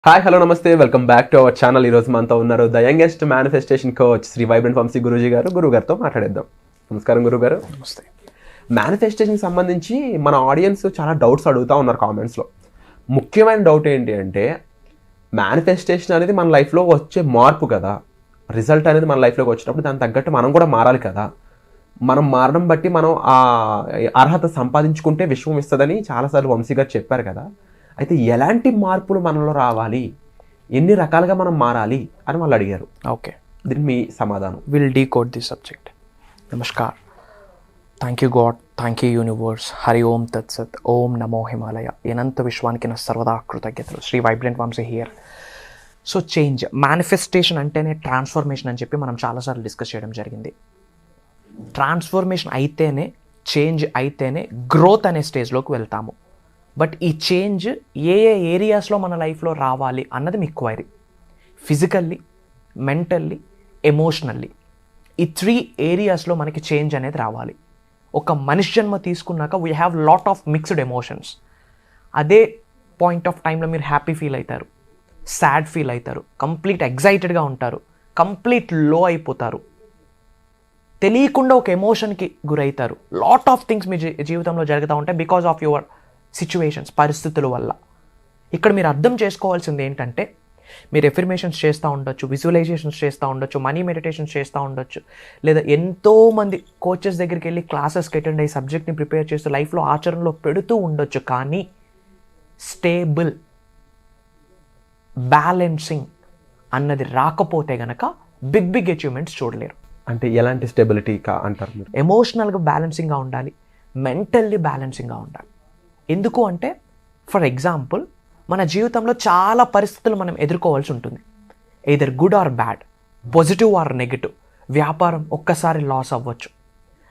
Hi hello నమస్తే welcome back to our channel. ఈరోజు మనతో ఉన్నారు the youngest manifestation coach Shri vibrant Vamshi Guruji గారు. గురుగారితో మాట్లాడేద్దాం. నమస్కారం గురుగారు. నమస్తే. మేనిఫెస్టేషన్ సంబంధించి మన ఆడియన్స్ చాలా డౌట్స్ అడుగుతూ ఉన్నారు కామెంట్స్లో. ముఖ్యమైన డౌట్ ఏంటి అంటే, మేనిఫెస్టేషన్ అనేది మన లైఫ్లో వచ్చే మార్పు కదా, రిజల్ట్ అనేది మన లైఫ్లోకి వచ్చినప్పుడు దానికి తగ్గట్టు మనం కూడా మారాలి కదా, మనం మారడం బట్టి మనం ఆ అర్హత సంపాదించుకుంటే విశ్వం ఇస్తుందని చాలాసార్లు వంశీ గారు చెప్పారు కదా. అయితే ఎలాంటి మార్పులు మనలో రావాలి, ఎన్ని రకాలుగా మనం మారాలి అని వాళ్ళు అడిగారు. ఓకే, దీనికి మీ సమాధానం. Will decode the subject. నమస్కార్. Thank you God, thank you universe. Hari Om తత్సత్. ఓం నమో హిమాలయ. అనంత విశ్వానికి నా సర్వదా కృతజ్ఞతలు. Shri vibrant Vamshi here. So change, manifestation అంటేనే ట్రాన్స్ఫర్మేషన్ అని చెప్పి మనం చాలాసార్లు డిస్కస్ చేయడం జరిగింది. ట్రాన్స్ఫర్మేషన్ అయితేనే, చేంజ్ అయితేనే గ్రోత్ అనే స్టేజ్లోకి వెళ్తాము. బట్ ఈ చేంజ్ ఏ ఏ ఏరియాస్లో మన లైఫ్లో రావాలి అన్నది మీ క్వైరీ. ఫిజికల్లీ, మెంటల్లీ, ఎమోషనల్లీ, ఈ 3 ఏరియాస్లో మనకి చేంజ్ అనేది రావాలి. ఒక మనిషి జన్మ తీసుకున్నాక we have lot of mixed emotions. అదే పాయింట్ ఆఫ్ టైంలో మీరు హ్యాపీ ఫీల్ అవుతారు, సాడ్ ఫీల్ అవుతారు, కంప్లీట్ ఎగ్జైటెడ్గా ఉంటారు, కంప్లీట్ లో అయిపోతారు, తెలియకుండా ఒక ఎమోషన్కి గురవుతారు. లాట్ ఆఫ్ థింగ్స్ మీ జీవితంలో జరుగుతూ ఉంటాయి బికాస్ ఆఫ్ యువర్ సిచ్యువేషన్స్, పరిస్థితుల వల్ల. ఇక్కడ మీరు అర్థం చేసుకోవాల్సింది ఏంటంటే, మీరు ఎఫర్మేషన్స్ చేస్తూ ఉండొచ్చు, విజువలైజేషన్స్ చేస్తూ ఉండొచ్చు, మనీ మెడిటేషన్స్ చేస్తూ ఉండొచ్చు, లేదా ఎంతోమంది కోచెస్ దగ్గరికి వెళ్ళి క్లాసెస్కి అటెండ్ అయ్యి సబ్జెక్ట్ని ప్రిపేర్ చేస్తూ లైఫ్లో ఆచరణలో పెడుతూ ఉండొచ్చు. కానీ స్టేబుల్ బ్యాలెన్సింగ్ అన్నది రాకపోతే గనక బిగ్ అచీవ్మెంట్స్ చూడలేరు. అంటే ఎలాంటి స్టెబిలిటీ అంటారు మీరు? ఎమోషనల్గా బ్యాలెన్సింగ్గా ఉండాలి, మెంటల్లీ బ్యాలెన్సింగ్గా ఉండాలి. ఎందుకు అంటే, ఫర్ ఎగ్జాంపుల్, మన జీవితంలో చాలా పరిస్థితులు మనం ఎదుర్కోవాల్సి ఉంటుంది. Either good or bad, positive or negative. వ్యాపారం ఒక్కసారి లాస్ అవ్వచ్చు,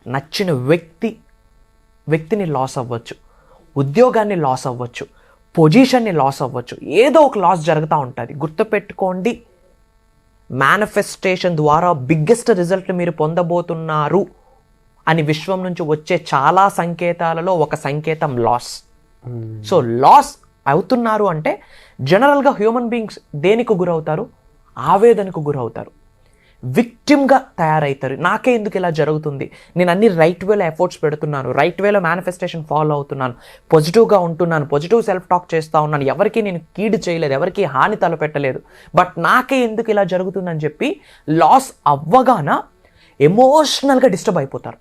నచ్చిన వ్యక్తిని లాస్ అవ్వచ్చు, ఉద్యోగాన్ని లాస్ అవ్వచ్చు, పొజిషన్ని లాస్ అవ్వచ్చు, ఏదో ఒక లాస్ జరుగుతూ ఉంటుంది. గుర్తుపెట్టుకోండి, మేనిఫెస్టేషన్ ద్వారా బిగ్గెస్ట్ రిజల్ట్ మీరు పొందబోతున్నారు అని విశ్వం నుంచి వచ్చే చాలా సంకేతాలలో ఒక సంకేతం లాస్. సో లాస్ అవుతున్నారు అంటే జనరల్గా హ్యూమన్ బీయింగ్స్ దేనికి గురవుతారు? ఆవేదనకు గురవుతారు, విక్టిమ్గా తయారవుతారు. నాకే ఎందుకు ఇలా జరుగుతుంది, నేను అన్ని రైట్ వేలో ఎఫర్ట్స్ పెడుతున్నాను, రైట్ వేలో మేనిఫెస్టేషన్ ఫాలో అవుతున్నాను, పాజిటివ్గా ఉంటున్నాను, పాజిటివ్ సెల్ఫ్ టాక్ చేస్తూ ఉన్నాను, ఎవరికి నేను కీడు చేయలేదు, ఎవరికి హాని తలపెట్టలేదు, బట్ నాకే ఎందుకు ఇలా జరుగుతుందని చెప్పి లాస్ అవ్వగాన ఎమోషనల్గా డిస్టర్బ్ అయిపోతారు.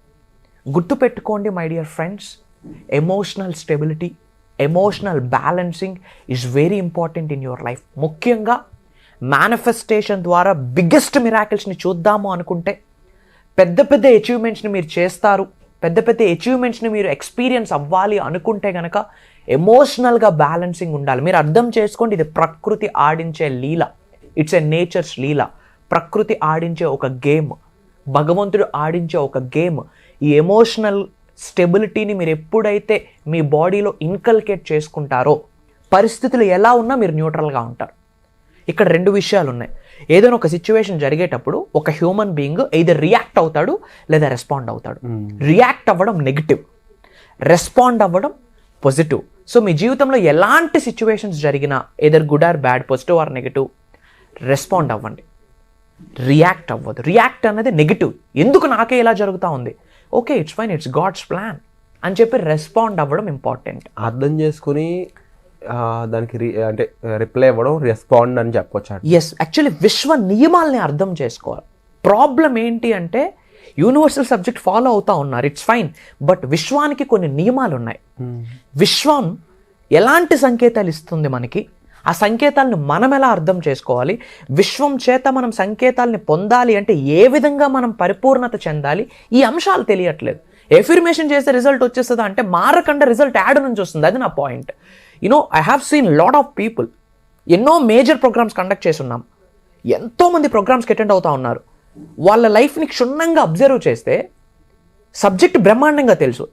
గుర్తుపెట్టుకోండి my dear friends, emotional stability, emotional balancing is very important in your life. ముఖ్యంగా మేనిఫెస్టేషన్ ద్వారా బిగ్గెస్ట్ మిరాకిల్స్ని చూద్దాము అనుకుంటే, పెద్ద అచీవ్మెంట్స్ని మీరు చేస్తారు, పెద్ద అచీవ్మెంట్స్ని మీరు ఎక్స్పీరియన్స్ అవ్వాలి అనుకుంటే కనుక ఎమోషనల్గా బ్యాలెన్సింగ్ ఉండాలి. మీరు అర్థం చేసుకోండి, ఇది ప్రకృతి ఆడించే లీల. ఇట్స్ ఎ నేచర్స్ లీల. ప్రకృతి ఆడించే ఒక గేమ్, భగవంతుడు ఆడించే ఒక గేమ్. ఈ ఎమోషనల్ స్టెబిలిటీని మీరు ఎప్పుడైతే మీ బాడీలో ఇన్కల్కేట్ చేసుకుంటారో, పరిస్థితులు ఎలా ఉన్నా మీరు న్యూట్రల్గా ఉంటారు. ఇక్కడ 2 విషయాలు ఉన్నాయి. ఏదైనా ఒక సిచ్యువేషన్ జరిగేటప్పుడు ఒక హ్యూమన్ బీయింగ్ either రియాక్ట్ అవుతాడు లేదా రెస్పాండ్ అవుతాడు. రియాక్ట్ అవ్వడం నెగిటివ్, రెస్పాండ్ అవ్వడం పాజిటివ్. సో మీ జీవితంలో ఎలాంటి సిచ్యువేషన్స్ జరిగినా either good or bad, positive or negative, respond అవ్వండి, రియాక్ట్ అవ్వదు. రియాక్ట్ అన్నది నెగిటివ్. ఎందుకు నాకే ఇలా జరుగుతూ ఉంది, okay it's fine, it's God's plan అని చెప్పి రెస్పాండ్ అవ్వడం ఇంపార్టెంట్. అర్థం చేసుకుని దానికి అంటే రిప్లై ఇవ్వడం, రెస్పాండ్ అని చెప్పొచ్చు. ఎస్, యాక్చువల్లీ విశ్వ నియమాల్ని అర్థం చేసుకోవాలి. ప్రాబ్లం ఏంటి అంటే, యూనివర్సల్ సబ్జెక్ట్ ఫాలో అవుతూ ఉన్నారు, ఇట్స్ ఫైన్, బట్ విశ్వానికి కొన్ని నియమాలు ఉన్నాయి. విశ్వం ఎలాంటి సంకేతాలు ఇస్తుంది మనకి, ఆ సంకేతాలను మనం ఎలా అర్థం చేసుకోవాలి, విశ్వం చేత మనం సంకేతాలని పొందాలి అంటే ఏ విధంగా మనం పరిపూర్ణత చెందాలి, ఈ అంశాలు తెలియట్లేదు. ఎఫర్మేషన్ చేస్తే రిజల్ట్ వచ్చేస్తుందా అంటే, మారకుండా రిజల్ట్ యాడ్ నుంచి వస్తుంది. అది నా point. I have seen lot of people. ఎన్నో మేజర్ ప్రోగ్రామ్స్ కండక్ట్ చేస్తున్నాం, ఎంతోమంది ప్రోగ్రామ్స్కి అటెండ్ అవుతూ ఉన్నారు. వాళ్ళ లైఫ్ని క్షుణ్ణంగా అబ్జర్వ్ చేస్తే సబ్జెక్ట్ బ్రహ్మాండంగా తెలుసు,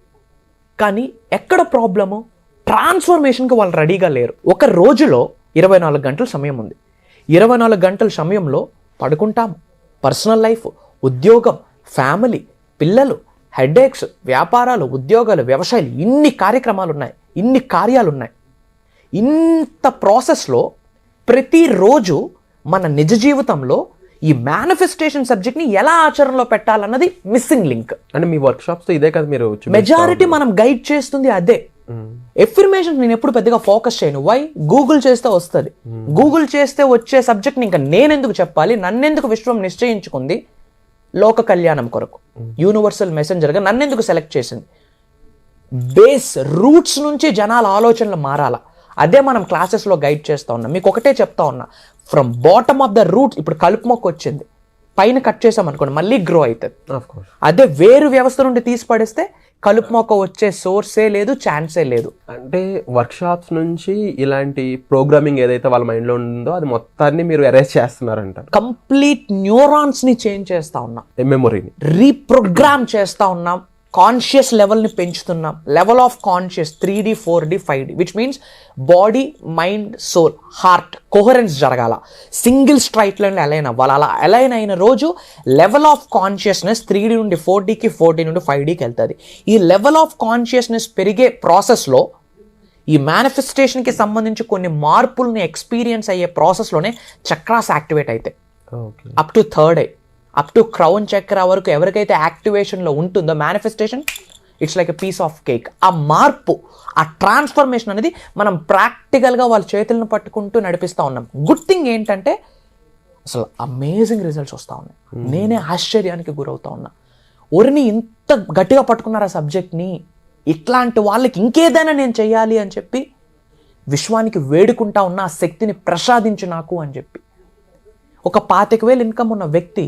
కానీ ఎక్కడ ప్రాబ్లము, ట్రాన్స్ఫర్మేషన్కి వాళ్ళు రెడీగా లేరు. ఒక రోజులో 24 గంటల సమయం ఉంది. 24 గంటల సమయంలో పడుకుంటాము, పర్సనల్ లైఫ్, ఉద్యోగం, ఫ్యామిలీ, పిల్లలు, హెడేక్స్, వ్యాపారాలు, ఉద్యోగాలు, వ్యవసాయాలు, ఇన్ని కార్యక్రమాలు ఉన్నాయి, ఇన్ని కార్యాలు ఉన్నాయి. ఇంత ప్రాసెస్లో ప్రతిరోజు మన నిజ జీవితంలో ఈ మేనిఫెస్టేషన్ సబ్జెక్ట్ని ఎలా ఆచరణలో పెట్టాలన్నది మిస్సింగ్ లింక్. అంటే మీ వర్క్షాప్స్ ఇదే కదా మీరు మెజారిటీ మనం గైడ్ చేస్తుంది అదే. ఎఫర్మేషన్ నేను ఎప్పుడు పెద్దగా ఫోకస్ చేయను. వై? గూగుల్ చేస్తే వస్తుంది. గూగుల్ చేస్తే వచ్చే సబ్జెక్ట్ని ఇంకా నేనెందుకు చెప్పాలి? నన్నెందుకు విశ్వం నిశ్చయించుకుంది లోక కళ్యాణం కొరకు, యూనివర్సల్ మెసెంజర్గా నన్నెందుకు సెలెక్ట్ చేసింది? బేస్ రూట్స్ నుంచి జనాల ఆలోచనలు మారాల. అదే మనం క్లాసెస్లో గైడ్ చేస్తూ ఉన్నాం. మీకు ఒకటే చెప్తా ఉన్నా, from bottom of the route. ఇప్పుడు కలుపు మొక్క వచ్చింది, పైన కట్ చేసాం అనుకోండి మళ్ళీ గ్రో అవుతుంది. అదే వేరు వ్యవస్థ నుండి తీసి పడేస్తే కలుపు మొక్క వచ్చే సోర్సే లేదు, ఛాన్సే లేదు. అంటే వర్క్షాప్స్ నుంచి ఇలాంటి ప్రోగ్రామింగ్ ఏదైతే వాళ్ళ మైండ్లో ఉందో అది మొత్తాన్ని మీరు ఎరేజ్ చేస్తున్నారంట. కంప్లీట్ న్యూరాన్స్ని చేంజ్ చేస్తా ఉన్నాం, మెమొరీని రీప్రోగ్రామ్ చేస్తా ఉన్నాం, కాన్షియస్ లెవెల్ని పెంచుతున్నాం. Level of conscious 3D 4D 5D which means body mind soul heart coherence జరగాల, సింగిల్ స్ట్రైట్ లైన్లో అలైన్ అవ్వాలి. అలా అలైన్ అయిన రోజు లెవెల్ ఆఫ్ కాన్షియస్నెస్ 3D నుండి 4Dకి 4D నుండి 5Dకి వెళ్తుంది. ఈ లెవెల్ ఆఫ్ కాన్షియస్నెస్ పెరిగే ప్రాసెస్లో ఈ మేనిఫెస్టేషన్కి సంబంధించి కొన్ని మార్పుల్ని ఎక్స్పీరియన్స్ అయ్యే ప్రాసెస్లోనే చక్రాస్ యాక్టివేట్ అవుతాయి. Up to third eye, up to crown chakra వరకు ఎవరికైతే యాక్టివేషన్లో ఉంటుందో manifestation it's like a piece of cake. ఆ మార్పు, ఆ ట్రాన్స్ఫర్మేషన్ అనేది మనం ప్రాక్టికల్గా వాళ్ళ చేతులను పట్టుకుంటూ నడిపిస్తూ ఉన్నాం. గుడ్ థింగ్ ఏంటంటే అసలు అమేజింగ్ రిజల్ట్స్ వస్తూ ఉన్నాయి. నేనే ఆశ్చర్యానికి గురవుతా ఉన్నా. ఒరిని ఇంత గట్టిగా పట్టుకున్నారు ఆ సబ్జెక్ట్ని, ఇట్లాంటి వాళ్ళకి ఇంకేదైనా నేను చెయ్యాలి అని చెప్పి విశ్వానికి వేడుకుంటా ఉన్న ఆ శక్తిని ప్రసాదించు నాకు అని చెప్పి. ఒక 25,000 ఇన్కమ్ ఉన్న వ్యక్తి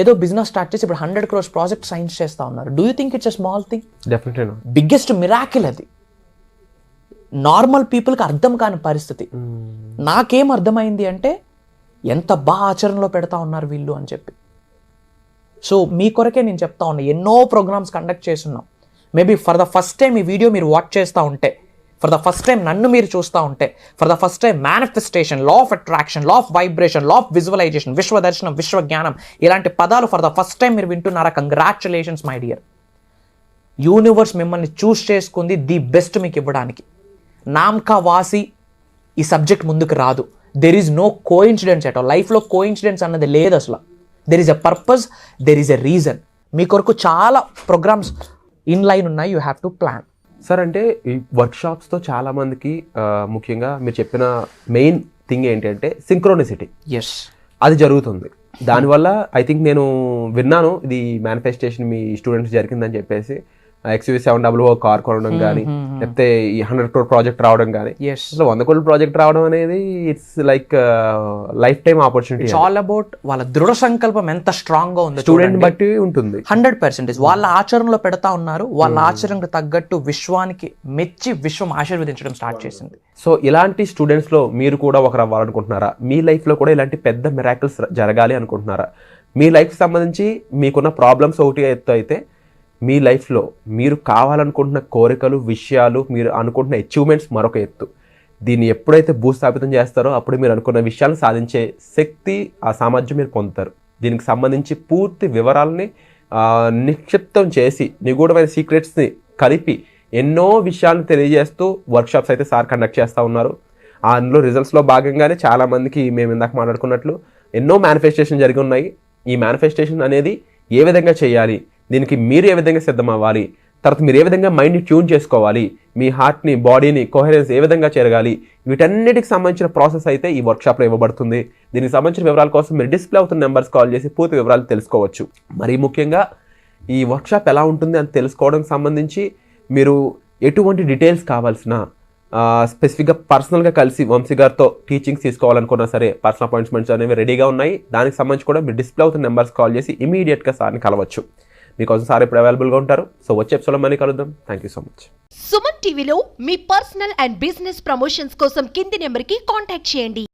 ఏదో బిజినెస్ స్టార్ట్ చేసి ఇప్పుడు 100 crores ప్రాజెక్ట్ సైన్స్ చేస్తూ ఉన్నారు. Do you think it's a small thing? Definitely not. Biggest miracle అది. నార్మల్ పీపుల్కి అర్థం కాని పరిస్థితి. నాకేం అర్థమైంది అంటే ఎంత బాగా ఆచరణలో పెడతా ఉన్నారు వీళ్ళు అని చెప్పి. సో మీ కొరకే నేను చెప్తా ఉన్నా, ఎన్నో ప్రోగ్రామ్స్ కండక్ట్ చేస్తున్నాం. Maybe for the first time ఈ వీడియో మీరు వాచ్ చేస్తూ ఉంటే, ఫర్ ద ఫస్ట్ టైం నన్ను మీరు చూస్తూ ఉంటే, for the first time manifestation, law of attraction, law of vibration, law of visualisation, విశ్వ దర్శనం, విశ్వ జ్ఞానం ఇలాంటి పదాలు ఫర్ ద ఫస్ట్ టైం మీరు వింటున్నారా? Congratulations my dear. యూనివర్స్ మిమ్మల్ని చూస్ చేసుకుంది ది బెస్ట్ మీకు ఇవ్వడానికి. నామ్కా వాసి ఈ సబ్జెక్ట్ ముందుకు రాదు. There is no coincidence at all. లైఫ్లో కోఇన్సిడెన్స్ అన్నది లేదు అసలు. There is a purpose, there is a reason. మీ కొరకు చాలా ప్రోగ్రామ్స్ ఇన్ లైన్ ఉన్నాయి. You have to plan. Sir, అంటే ఈ వర్క్షాప్స్తో చాలామందికి ముఖ్యంగా మీరు చెప్పిన మెయిన్ థింగ్ ఏంటంటే సింక్రోనిసిటీ. ఎస్, అది జరుగుతుంది. దానివల్ల ఐ థింక్ నేను విన్నాను ఇది మేనిఫెస్టేషన్ మీ స్టూడెంట్స్ జరిగిందని చెప్పేసి. XUV 700 కార్ కొనడం కానీ, లేకపోతే ఈ 100 crore ప్రాజెక్ట్ రావడం కానీ. అసలు 100 crore ప్రాజెక్ట్ రావడం అనేది it's like life time opportunity. It's all about వాళ్ళ దృఢ సంకల్పం ఎంత స్ట్రాంగ్ గా ఉందో స్టూడెంట్ బట్టి ఉంటుంది. 100% వాళ్ళ ఆచరణలో పెడతా ఉన్నారు. వాళ్ళ ఆచరణకు తగ్గట్టు విశ్వానికి మెచ్చి విశ్వం ఆశీర్వదించడం స్టార్ట్ చేసింది. సో ఇలాంటి స్టూడెంట్స్లో మీరు కూడా ఒకరు అవ్వాలనుకుంటున్నారా? మీ లైఫ్లో కూడా ఇలాంటి పెద్ద మిరాకిల్స్ జరగాలి అనుకుంటున్నారా? మీ లైఫ్కి సంబంధించి మీకున్న ప్రాబ్లమ్స్ ఒకటి ఎత్తు అయితే, మీ లైఫ్లో మీరు కావాలనుకుంటున్న కోరికలు, విషయాలు, మీరు అనుకుంటున్న అచీవ్మెంట్స్ మరొక ఎత్తు. దీన్ని ఎప్పుడైతే భూస్థాపితం చేస్తారో అప్పుడు మీరు అనుకున్న విషయాలను సాధించే శక్తి, ఆ సామర్థ్యం మీరు పొందుతారు. దీనికి సంబంధించి పూర్తి వివరాలని నిక్షిప్తం చేసి నిగూఢమైన సీక్రెట్స్ని కలిపి ఎన్నో విషయాలను తెలియజేస్తూ వర్క్షాప్స్ అయితే సార్ కండక్ట్ చేస్తూ ఉన్నారు. అందులో రిజల్ట్స్లో భాగంగానే చాలామందికి మేము ఇందాక మాట్లాడుకున్నట్లు ఎన్నో మేనిఫెస్టేషన్ జరిగి ఉన్నాయి. ఈ మేనిఫెస్టేషన్ అనేది ఏ విధంగా చేయాలి, దీనికి మీరు ఏ విధంగా సిద్ధం అవ్వాలి, తర్వాత మీరు ఏ విధంగా మైండ్ని ట్యూన్ చేసుకోవాలి, మీ హార్ట్ని, బాడీని కోహరెన్స్ ఏ విధంగా జరగాలి, వీటన్నిటికి సంబంధించిన ప్రాసెస్ అయితే ఈ వర్క్షాప్లో ఇవ్వబడుతుంది. దీనికి సంబంధించిన వివరాల కోసం మీరు డిస్ప్లే అవుతున్న నెంబర్స్ కాల్ చేసి పూర్తి వివరాలు తెలుసుకోవచ్చు. మరీ ముఖ్యంగా ఈ వర్క్షాప్ ఎలా ఉంటుంది అని తెలుసుకోవడానికి సంబంధించి మీరు ఎటువంటి డీటెయిల్స్ కావాల్సిన స్పెసిఫిక్గా పర్సనల్గా కలిసి వంశీ గారితో టీచింగ్స్ తీసుకోవాలనుకున్నా సరే పర్సనల్ అపాయింట్మెంట్స్ అనేవి రెడీగా ఉన్నాయి. దానికి సంబంధించి కూడా మీరు డిస్ప్లే అవుతున్న నెంబర్స్ కాల్ చేసి ఇమీడియట్గా సార్ని కలవచ్చు. మీకోసం సార్ ఇప్పుడు అవైలబుల్గా ఉంటారు. సో వచ్చే ఎపిసోడ్లో మళ్ళీ కలుద్దాం. Thank you so much. Suman టీవీలో మీ పర్సనల్ అండ్ బిజినెస్ ప్రమోషన్స్ కోసం కింది నెంబర్కి కాంటాక్ట్ చేయండి.